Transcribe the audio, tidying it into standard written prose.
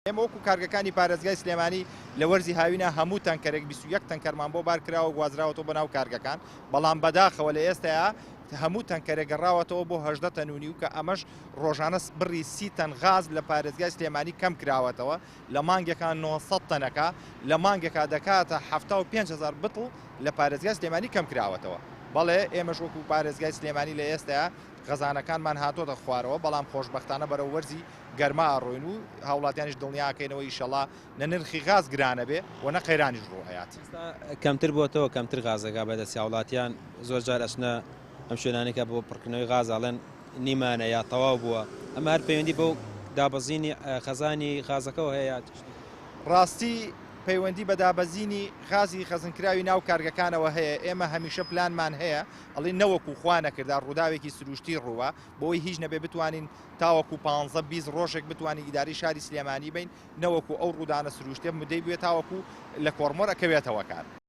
ئێمە وەکو کارگەکانی پارێزگای سلێمانی لە وەرزی هاوینە هەموو تەنکەرێک 21 تەنکەرمان بۆ بارکراوە گوازراوەتەوە بەناو کارگەکان بەڵام بەداخەوە لە ئێستایا هەموو تەنکەرێک گەڕاوەتەوە بۆ 18 تەنونی و کە ئەمەش ڕۆژانە بڕی 30 تەن غاز لە پارێزگای سلێمانی کەم کراوەتەوە لە مانگێکان 900 تەنەکە لە مانگێکا دەکاتە 75,000 بتڵ لە پارێزگای سلێمانی کەم کراوەتەوە بەڵێ ئێمەش وەکو پارێزگای سلێمانی لە ئێستایا خەزانەکانمان هاتۆتە خوارەوە بەڵام خۆشبەختانە بەرەو وەرزی گەرما ئاڕۆین و هاوڵاتیانیش دڵنیاکەینەوە ئیشەڵا نە نرخی غاز گرانە بێ و نە قەیرانیش ڕووهەیات کەمتر بۆتەوە کەمتر غازەکە بەدەستی هاوڵاتیان زۆر جار ئەچنە ئەم شوێنانێکە بۆ پڕکردنەوەی غازاڵێن نیمانە یا تەواو بووە ئەمە هەر پەیوەندی بەو دابەزینی خەزانی غازەکەەوە هەیە ڕاستی پەیوەندی بە دابەزینی غازی خەزنکراوی ناو کارگەکانەوە هەیە ئێمە هەمیشە پلانمان هەیە ئەڵێ نەوەکو خوا نەکردا ڕووداوێکی سروشتی ڕووە بۆی هیچ نەبێ بتوانین تاوەکو 15-20 ڕۆژێک بتوانین ئیداری شاری سلێمانی بین نەوەکو ئەو ڕوودانە سروشتێ مدەی بێت تاوەکو لە کۆرمۆر ئەکەوێتەوە کار